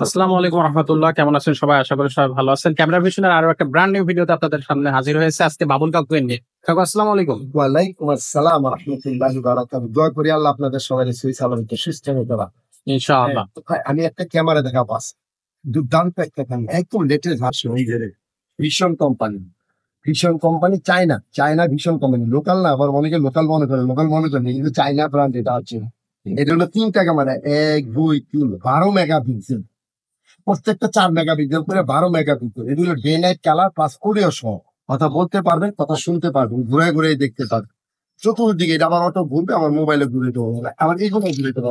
আসসালামু আলাইকুম রহমতুল্লাহ, কেমন আছেন সবাই? আশা করি সবাই ভালো আছেন। ক্যামেরা ভিশনের আরো একটা ব্র্যান্ড নিউ ভিডিওতে আপনাদের সামনে হাজির হয়েছে আজকে বাবুল কাকুকে নিয়ে। কাকু আসসালামু আলাইকুম। ওয়ালাইকুম আসসালাম রহমতুল্লাহি বারাকাতুহু। দোয়া করি আল্লাহ আপনাদের সবাই সহি সালামতে সুস্থ হতে পারে। হ্যাঁ, ইনশাআল্লাহ। তো ভাই আমি একটা ক্যামেরা দেখাবো আজ। দুর্দান্ত একটা ক্যামেরা, একদম লেটেস্ট ভার্সন নিজের। ভীষণ কোম্পানি, ভীষণ কোম্পানি, চায়না চায়না ভীষণ কোম্পানি, লোকাল না, আবার অনেকে লোকাল মনে করে, লোকাল মনে করে কিন্তু চায়না ব্র্যান্ড এটা হচ্ছে। এটা হলো 3টা ক্যামেরা, 1 2 3 12 মেগাপিক্সেল, প্রত্যেকটা 4 মেগাপিক্সেল করে, 12 মেগাপিক্সেল। এগুলো day night colour plus audio সহ, কথা বলতে পারবেন, কথা শুনতে পারবেন, ঘুরে ঘুরে দেখতে পারবেন চতুর্দিকে। এটা আমার অটো ঘুরবে, আমার মোবাইলে ঘুরে দেবো, আমার এগুলো ঘুরে দেবো।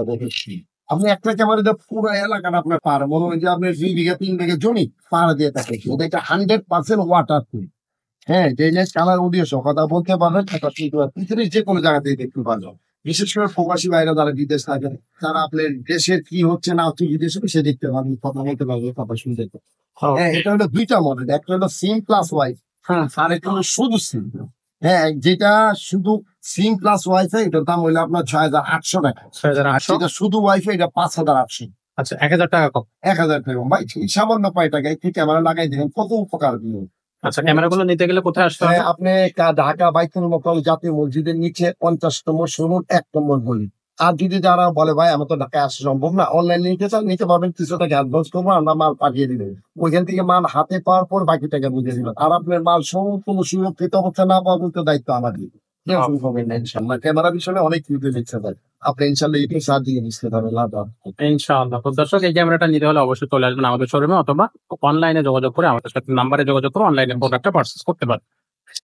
আপনি একটা ক্যামেরা দিয়ে পুরো এলাকাটা আপনার পার, মনে হয় যে আপনি 2 বিঘা 3 বিঘা জমি পাড় দিয়ে থাকে। এটা 100% ওয়াটার প্রুফ। হ্যাঁ, ডেইলি কালার অডিও সহ, কথা বলতে পারবেন, কথা শুনতে পারবেন, পৃথিবীর যে কোনো জায়গা থেকে দেখতে পারবেন। বিশেষ করে প্রবাসী বাইরে যারা বিদেশ থাকে, তারা আপনার দেশের কি হচ্ছে না হচ্ছে বিদেশে সে দেখতে পারবেন, কথা বলতে পারবেন, কথা শুনতে পারবেন। হ্যাঁ, এটা হলো 2টা মডেল, একটা হলো সিম প্লাস ওয়াই, হ্যাঁ, আর একটা হলো শুধু সিম। হ্যাঁ, যেটা শুধু সিম প্লাস ওয়াইফাই, এটার দাম হইলো আপনার 6,800 টাকা। 6,800। যেটা শুধু ওয়াইফাই, এটা 5,800। আচ্ছা, 1,000 টাকা কম। 1,000 টাকা ভাই, এই সামান্য কয় টাকায় একটি ক্যামেরা লাগাই দিলেন, কত উপকার দিল। আচ্ছা, ক্যামেরাগুলো নিতে গেলে কোথায় আসতে হবে? আপনি ঢাকা বাইতুল মোকাররম জাতীয় মসজিদের নিচে 50 নম্বর শোরুম, 1 নম্বর গলি। আর যদি যারা বলে ভাই আমার তো ঢাকায় আসা সম্ভব না, অনলাইনে নিতে চান নিতে পারবেন, কিছু টাকা অ্যাডভান্স করবো, আমরা মাল পাঠিয়ে দিবেন। ওইখান থেকে মাল হাতে পাওয়ার পর বাকি টাকা বুঝে দিবেন। আর আপনার মাল সম্পূর্ণ সুরক্ষিত অবস্থা না পাওয়া পর্যন্ত দায়িত্ব আমাদের। টেনশন করবেন না ইনশাল্লাহ। ক্যামেরা বিষয়ে অনেক কিছু লিখতে পারে, আপনি ইনশাল্লাহ এই সাহায্য বুঝতে পারবেন। লাভ হবে। ইনশাআল্লাহ। তো দর্শক, এই ক্যামেরাটা নিতে হলে অবশ্যই চলে আসবেন আমাদের শোরুমে অথবা অনলাইনে যোগাযোগ করে আমাদের সাথে নাম্বারে যোগাযোগ করে অনলাইনে প্রোডাক্টটা পারচেজ করতে পারেন।